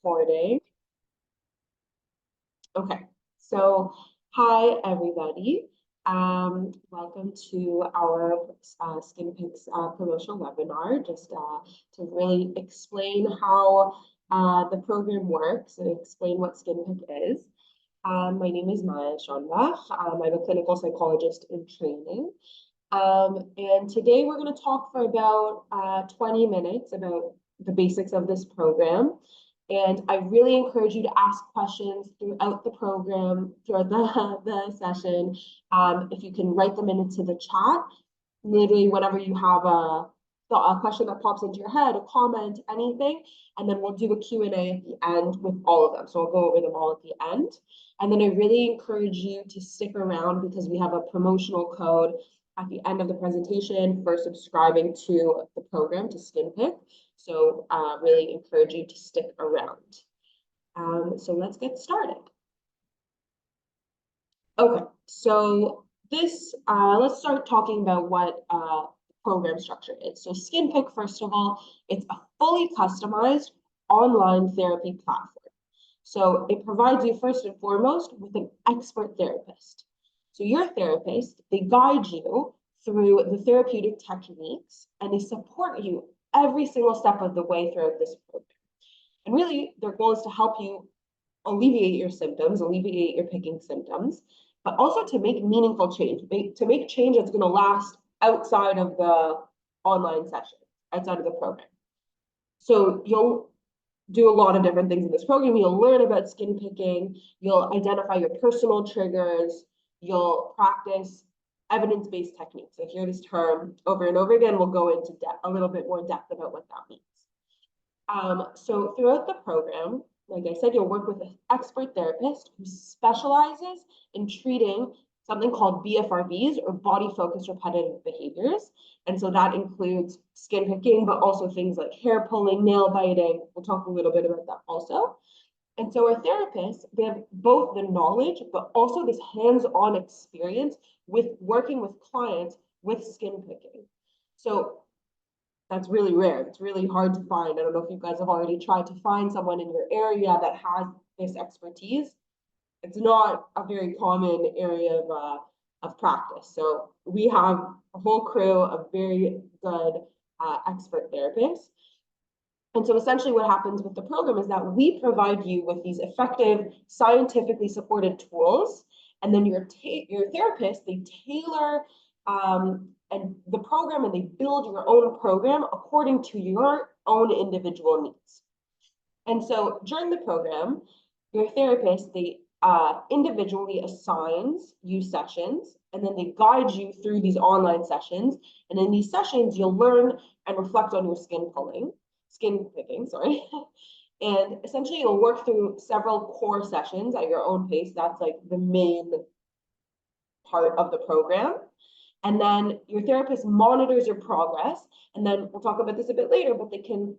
recording. Okay, so hi everybody. Welcome to our SkinPick's promotional webinar, just to really explain how the program works and explain what SkinPick is. My name is Maya Shanbach. I'm a clinical psychologist in training. And today we're going to talk for about 20 minutes about the basics of this program. And I really encourage you to ask questions throughout the program, throughout the session. If you can write them into the chat, literally whenever you have a question that pops into your head, a comment, anything, and then we'll do a Q&A at the end with all of them. So I'll go over them all at the end. And then I really encourage you to stick around because we have a promotional code at the end of the presentation for subscribing to the program, to SkinPick. So really encourage you to stick around. So let's get started. Okay, so this, let's start talking about what program structure is. So SkinPick, first of all, it's a fully customized online therapy platform. So it provides you first and foremost with an expert therapist. So your therapist, they guide you through the therapeutic techniques and they support you every single step of the way throughout this program. And really, their goal is to help you alleviate your symptoms, alleviate your picking symptoms, but also to make meaningful change, to make change that's going to last outside of the online session, outside of the program. So you'll do a lot of different things in this program. You'll learn about skin picking, you'll identify your personal triggers, you'll practice evidence-based techniques. I hear this term over and over again. We'll go into a little bit more depth about what that means. So throughout the program, like I said, you'll work with an expert therapist who specializes in treating something called BFRBs, or body-focused repetitive behaviors. And so that includes skin picking, but also things like hair pulling, nail biting. We'll talk a little bit about that also. And so our therapists, they have both the knowledge, but also this hands-on experience with working with clients with skin picking. So that's really rare. It's really hard to find. I don't know if you guys have already tried to find someone in your area that has this expertise. It's not a very common area of practice. So we have a whole crew of very good expert therapists. And so essentially what happens with the program is that we provide you with these effective, scientifically supported tools, and then your therapist, they tailor and the program, and they build your own program according to your own individual needs. And so during the program, your therapist, they individually assigns you sessions, and then they guide you through these online sessions. And in these sessions, you'll learn and reflect on your skin picking, sorry. And essentially, you'll work through several core sessions at your own pace. That's like the main part of the program. And then your therapist monitors your progress. And then we'll talk about this a bit later, but they can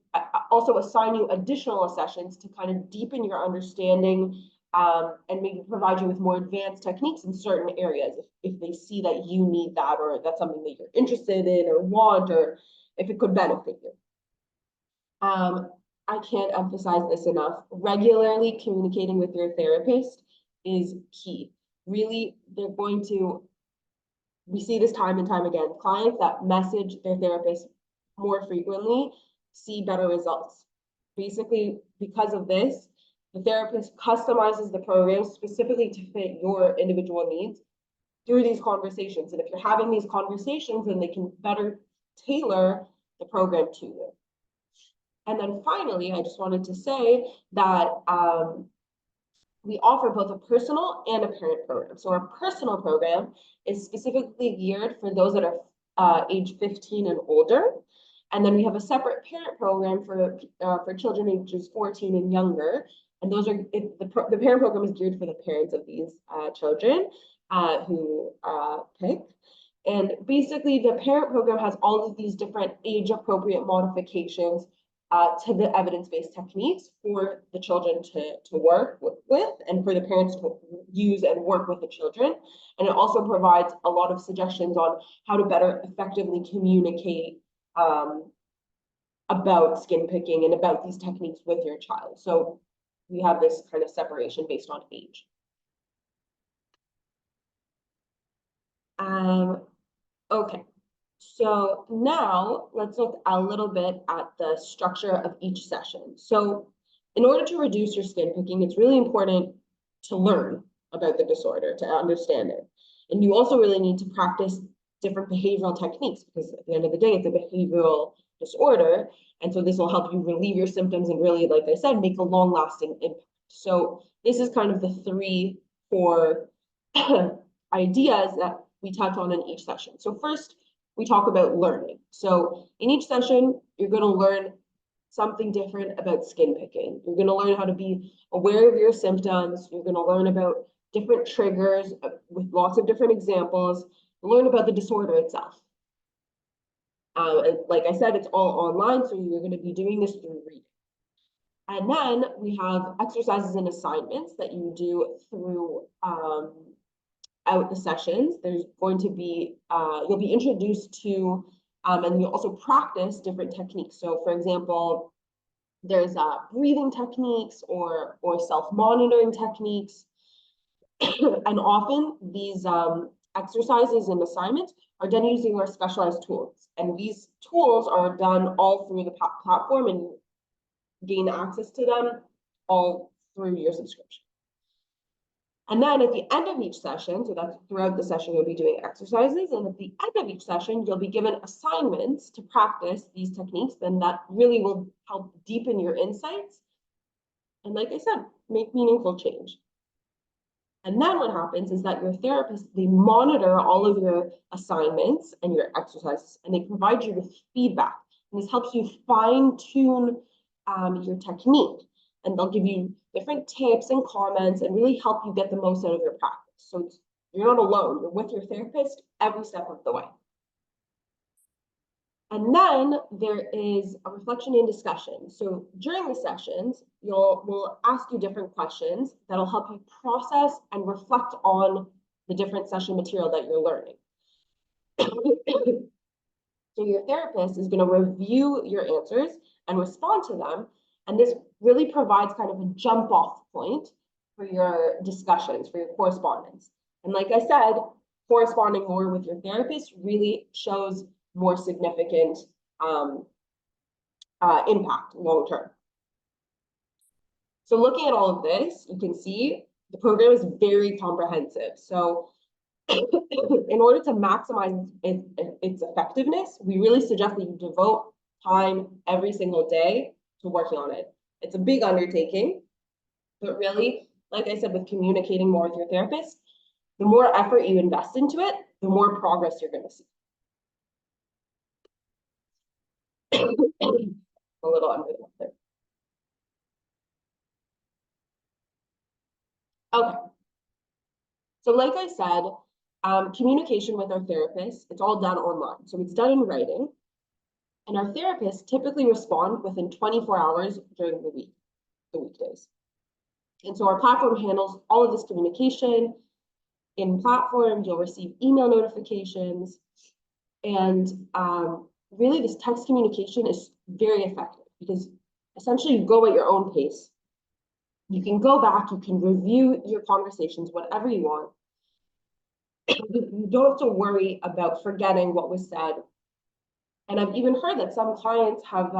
also assign you additional sessions to kind of deepen your understanding and maybe provide you with more advanced techniques in certain areas if they see that you need that, or that's something that you're interested in or want, or if it could benefit you. I can't emphasize this enough. Regularly communicating with your therapist is key. Really, we see this time and time again. Clients that message their therapist more frequently see better results. Basically, because of this, the therapist customizes the program specifically to fit your individual needs through these conversations. And if you're having these conversations, then they can better tailor the program to you. And then finally, I just wanted to say that we offer both a personal and a parent program. So our personal program is specifically geared for those that are age 15 and older. And then we have a separate parent program for children ages 14 and younger. And those are the parent program is geared for the parents of these children who pick. And basically, the parent program has all of these different age-appropriate modifications to the evidence-based techniques for the children to work with and for the parents to use and work with the children. And it also provides a lot of suggestions on how to better effectively communicate about skin picking and about these techniques with your child. So we have this kind of separation based on age. Okay, so now let's look a little bit at the structure of each session. So in order to reduce your skin picking, it's really important to learn about the disorder, to understand it. And you also really need to practice different behavioral techniques, because at the end of the day, it's a behavioral disorder. And so this will help you relieve your symptoms and really, like I said, make a long-lasting impact. So this is kind of the 3-4 ideas that we touch on in each session. So first, we talk about learning. So in each session, you're going to learn something different about skin picking. You're going to learn how to be aware of your symptoms. You're going to learn about different triggers with lots of different examples. Learn about the disorder itself. And like I said, it's all online, so you're going to be doing this through reading. And then we have exercises and assignments that you do through out the sessions. There's going to be, you'll be introduced to, and you'll also practice different techniques. So for example, there's breathing techniques or self-monitoring techniques. And often these exercises and assignments are done using our specialized tools. And these tools are done all through the platform, and gain access to them all through your subscription. And then at the end of each session, so that's throughout the session, you'll be doing exercises. And at the end of each session, you'll be given assignments to practice these techniques. Then that really will help deepen your insights. And like I said, make meaningful change. And then what happens is that your therapist, they monitor all of your assignments and your exercises, and they provide you with feedback. And this helps you fine-tune your technique. And they'll give you different tips and comments and really help you get the most out of your practice. So you're not alone. You're with your therapist every step of the way. And then there is a reflection and discussion. So during the sessions, we'll ask you different questions that'll help you process and reflect on the different session material that you're learning. So your therapist is going to review your answers and respond to them. And this really provides kind of a jump off point for your discussions, for your correspondence. And like I said, corresponding more with your therapist really shows more significant impact long term. So looking at all of this, you can see the program is very comprehensive. So in order to maximize its effectiveness, we really suggest that you devote time every single day to working on it. It's a big undertaking, but really, like I said, with communicating more with your therapist, the more effort you invest into it, the more progress you're going to see. A little under the weather. Okay. So like I said, communication with our therapist, it's all done online. So it's done in writing. And our therapists typically respond within 24 hours during the week, the weekdays. And so our platform handles all of this communication. In platform, you'll receive email notifications. And really, this text communication is very effective because essentially you go at your own pace. You can go back, you can review your conversations, whatever you want. You don't have to worry about forgetting what was said. And I've even heard that some clients have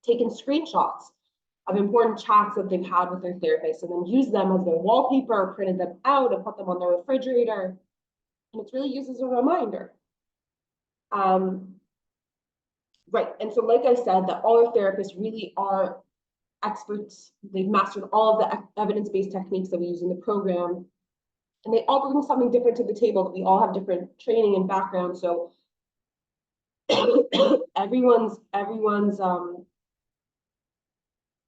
taken screenshots of important chats that they've had with their therapist and then used them as their wallpaper or printed them out and put them on their refrigerator. And it's really used as a reminder. Right, and so like I said, that all our therapists really are experts. They've mastered all of the evidence-based techniques that we use in the program. And they all bring something different to the table, but we all have different training and background. So everyone's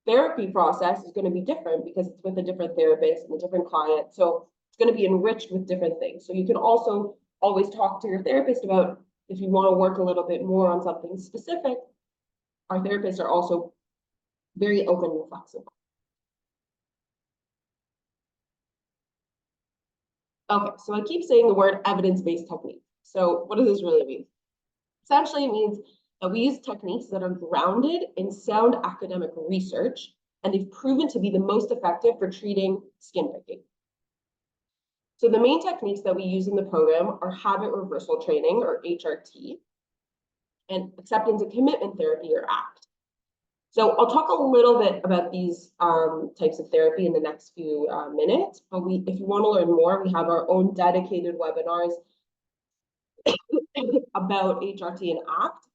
therapy process is going to be different because it's with a different therapist and a different client. So it's going to be enriched with different things. So you can also always talk to your therapist about if you want to work a little bit more on something specific. Our therapists are also very open and flexible. Okay, so I keep saying the word evidence-based technique. So what does this really mean? Essentially, it means that we use techniques that are grounded in sound academic research and they've proven to be the most effective for treating skin picking. So the main techniques that we use in the program are habit reversal training, or HRT, and acceptance and commitment therapy, or ACT. So I'll talk a little bit about these types of therapy in the next few minutes, but if you want to learn more, we have our own dedicated webinars about HRT and ACT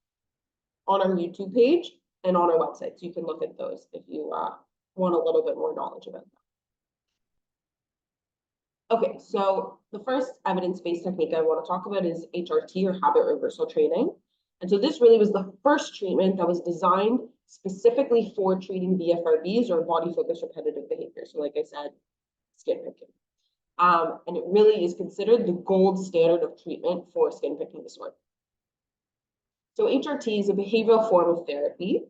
on our YouTube page and on our website. So you can look at those if you want a little bit more knowledge about that. Okay, so the first evidence-based technique I want to talk about is HRT, or habit reversal training. And so this really was the first treatment that was designed specifically for treating BFRBs, or body-focused repetitive behavior. So like I said, skin picking. And it really is considered the gold standard of treatment for skin picking disorder. So HRT is a behavioral form of therapy.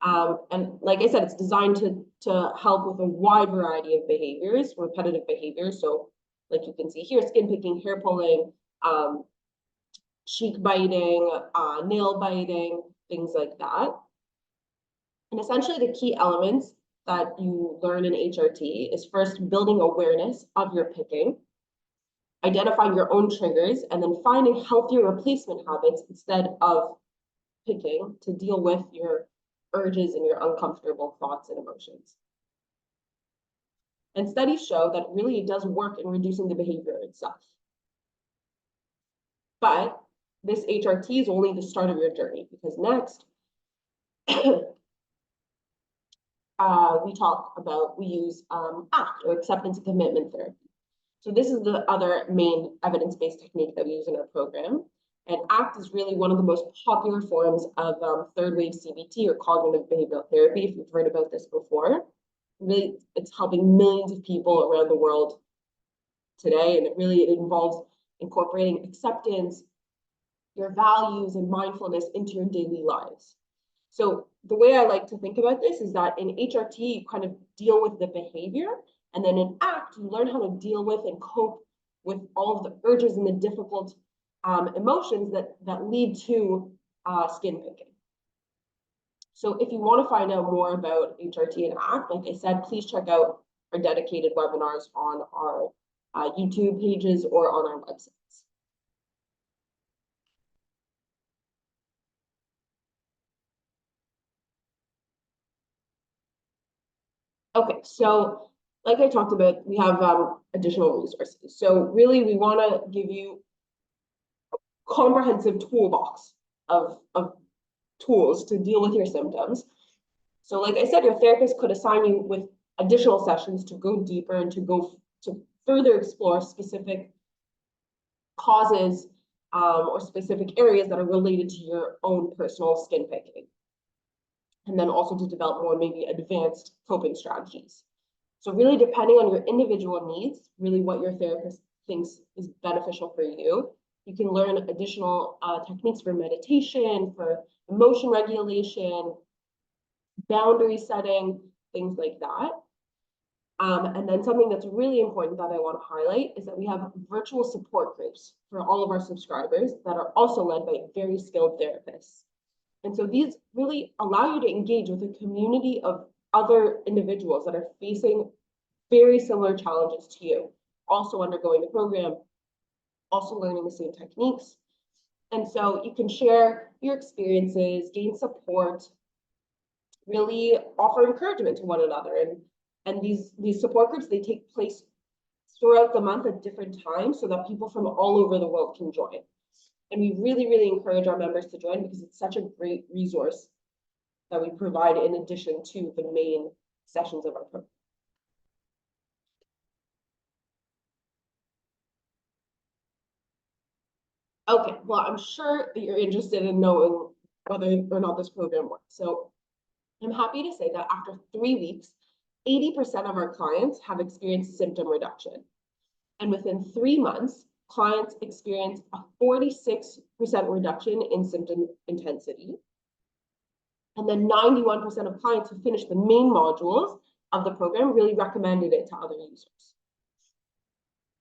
And like I said, it's designed to help with a wide variety of behaviors, repetitive behaviors. So like you can see here, skin picking, hair pulling, cheek biting, nail biting, things like that. And essentially the key elements that you learn in HRT is first building awareness of your picking, identifying your own triggers, and then finding healthier replacement habits instead of picking to deal with your urges and your uncomfortable thoughts and emotions. And studies show that really it does work in reducing the behavior itself. But this HRT is only the start of your journey, because next we use ACT, or acceptance and commitment therapy. So this is the other main evidence-based technique that we use in our program. And ACT is really one of the most popular forms of third wave CBT, or cognitive behavioral therapy, if you've heard about this before. Really, it's helping millions of people around the world today, and it involves incorporating acceptance, your values, and mindfulness into your daily lives. So the way I like to think about this is that in HRT, you kind of deal with the behavior, and then in ACT, you learn how to deal with and cope with all of the urges and the difficult emotions that lead to skin picking. So if you want to find out more about HRT and ACT, like I said, please check out our dedicated webinars on our YouTube pages or on our websites. Okay, so like I talked about, we have additional resources. So really, we want to give you a comprehensive toolbox of tools to deal with your symptoms. So like I said, your therapist could assign you with additional sessions to go deeper and to further explore specific causes or specific areas that are related to your own personal skin picking. And then also to develop more maybe advanced coping strategies. So really, depending on your individual needs, really what your therapist thinks is beneficial for you, you can learn additional techniques for meditation, for emotion regulation, boundary setting, things like that. And then something that's really important that I want to highlight is that we have virtual support groups for all of our subscribers that are also led by very skilled therapists. And so these really allow you to engage with a community of other individuals that are facing very similar challenges to you, also undergoing the program, also learning the same techniques. And so you can share your experiences, gain support, really offer encouragement to one another. And these support groups, they take place throughout the month at different times so that people from all over the world can join. And we really, really encourage our members to join because it's such a great resource that we provide in addition to the main sessions of our program. Okay, well, I'm sure that you're interested in knowing whether or not this program works. So I'm happy to say that after 3 weeks, 80% of our clients have experienced symptom reduction. And within 3 months, clients experienced a 46% reduction in symptom intensity. And then 91% of clients who finished the main modules of the program really recommended it to other users.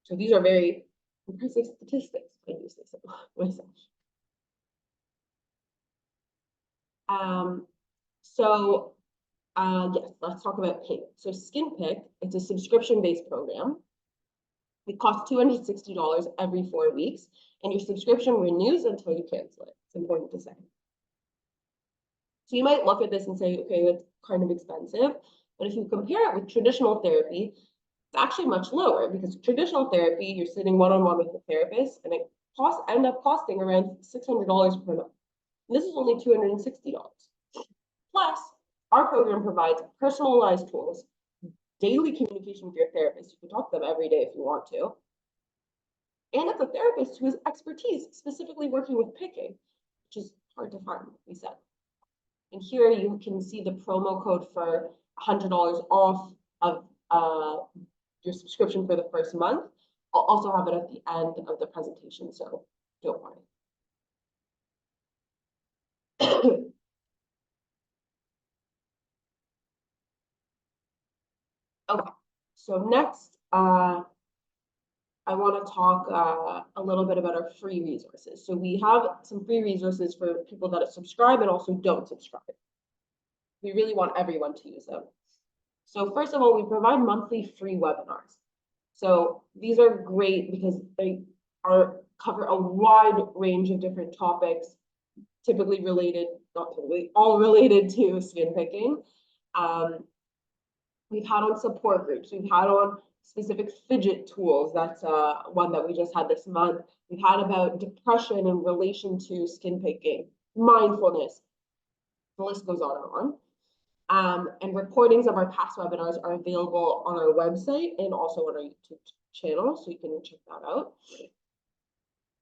So these are very impressive statistics, if I use this myself. So Yes, let's talk about payment. So SkinPick, it's a subscription-based program. It costs $260 every 4 weeks, and your subscription renews until you cancel it. It's important to say. So you might look at this and say, okay, that's kind of expensive. But if you compare it with traditional therapy, it's actually much lower, because traditional therapy, you're sitting one-on-one with the therapist, and it end up costing around $600 per month. And this is only $260. Plus, our program provides personalized tools, daily communication with your therapist. You can talk to them every day if you want to. And it's a therapist who has expertise specifically working with picking, which is hard to find, we said. And here you can see the promo code for $100 off of your subscription for the first month. I'll also have it at the end of the presentation, so don't worry. Okay, so next, I want to talk a little bit about our free resources. So we have some free resources for people that subscribe and also don't subscribe. We really want everyone to use them. So first of all, we provide monthly free webinars. So these are great because they cover a wide range of different topics, typically related, not typically, all related to skin picking. We've had on support groups, we've had on specific fidget tools. That's one that we just had this month. We've had about depression in relation to skin picking, mindfulness. The list goes on and on. And recordings of our past webinars are available on our website and also on our YouTube channel, so you can check that out.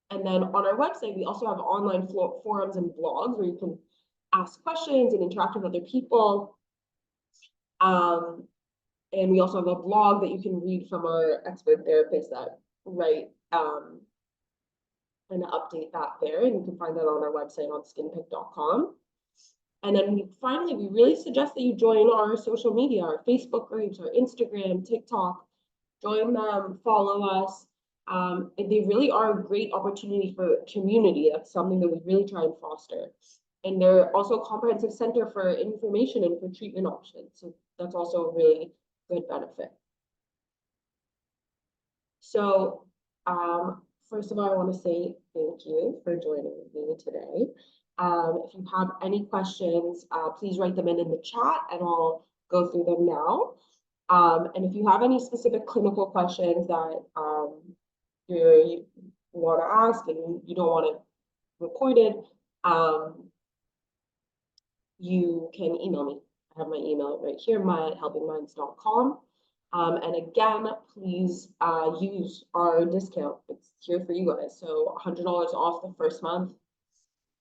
And then on our website, we also have online forums and blogs where you can ask questions and interact with other people. And we also have a blog that you can read from our expert therapists that write and update that there. And you can find that on our website on skinpick.com. And then finally, we really suggest that you join our social media, our Facebook groups, our Instagram, TikTok. Join them, follow us. They really are a great opportunity for community. That's something that we really try and foster. And they're also a comprehensive center for information and for treatment options. So that's also a really good benefit. So first of all, I want to say thank you for joining me today. If you have any questions, please write them in the chat and I'll go through them now. And if you have any specific clinical questions that you want to ask and you don't want it recorded, you can email me. I have my email right here, my@helpingminds.com. And again, please use our discount. It's here for you guys. So $100 off the first month,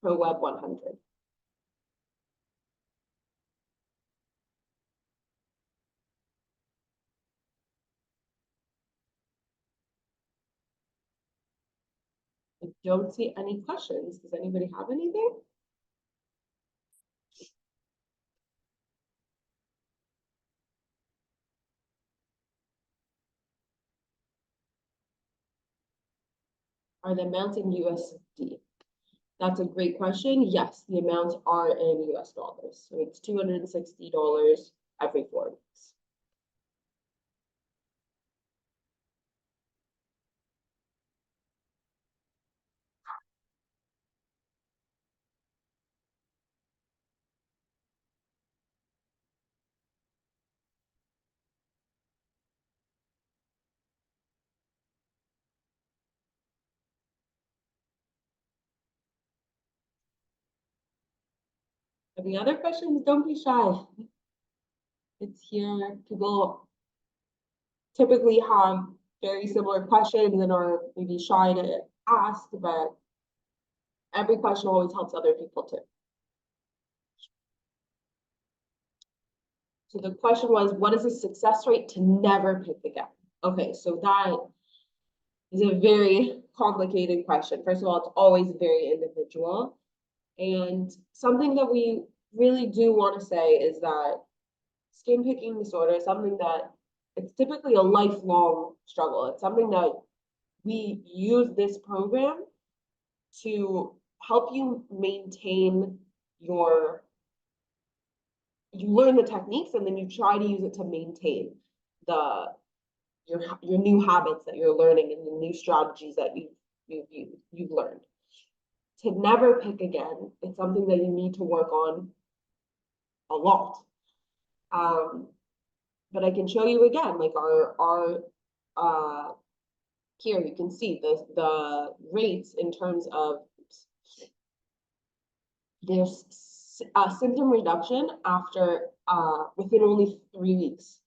Pro Web 100. I don't see any questions. Does anybody have anything? Are the amounts in USD? That's a great question. Yes, the amounts are in US dollars. So it's $260 every 4 weeks. Any other questions? Don't be shy. It's here. People typically have very similar questions and are maybe shy to ask, but every question always helps other people too. So the question was, what is the success rate to never pick again? Okay, so that is a very complicated question. First of all, it's always very individual. And something that we really do want to say is that skin picking disorder is something that it's typically a lifelong struggle. It's something that we use this program to help you maintain your you learn the techniques and then you try to use it to maintain the your new habits that you're learning and the new strategies that you've learned. To never pick again, it's something that you need to work on a lot. But I can show you again, like here you can see the rates in terms of there's symptom reduction after within only 3 weeks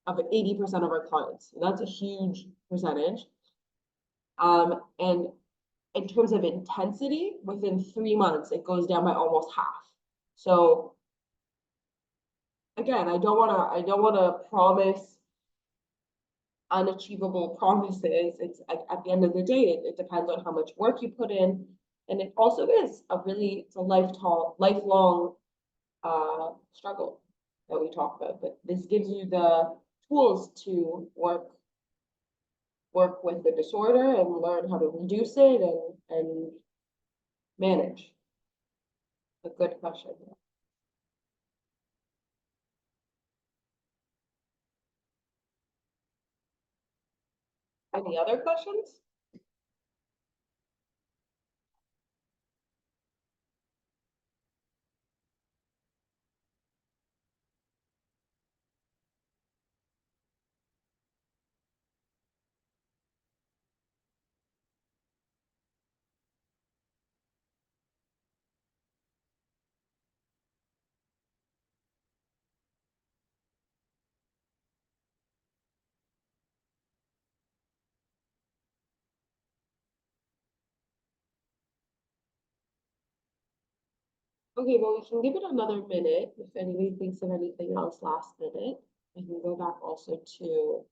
of 80% of our clients. That's a huge percentage. And in terms of intensity, within 3 months, it goes down by almost half. So again, I don't wanna promise unachievable promises. It's at the end of the day, it depends on how much work you put in. And it also is it's a lifelong struggle that we talk about. But this gives you the tools to work with the disorder and learn how to reduce it and manage. A good question. Any other questions? Okay, well, we can give it another minute. If anybody thinks of anything else last minute, I can go back also to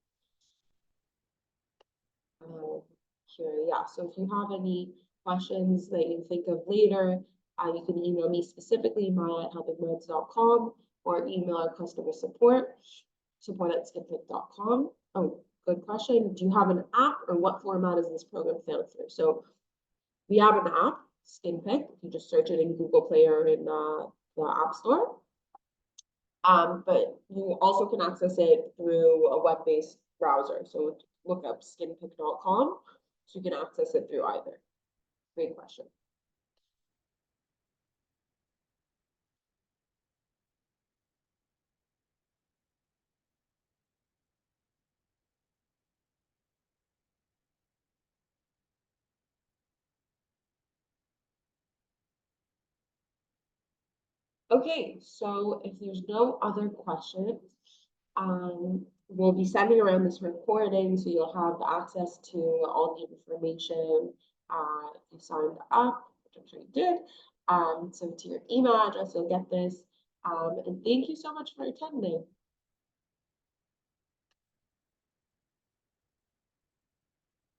here. Yeah, so if you have any questions that you think of later, you can email me specifically, maya@helpingminds.com, or email our customer support@skinpick.com. Oh, good question. Do you have an app, or what format is this program found through? So we have an app, SkinPick. You just search it in Google Play or in the App Store. But you also can access it through a web-based browser. So look up skinpick.com, so you can access it through either. Great question. Okay, so if there's no other questions, we'll be sending around this recording, so you'll have access to all the information if you signed up, which I'm sure you did. So to your email address, you'll get this. And thank you so much for attending.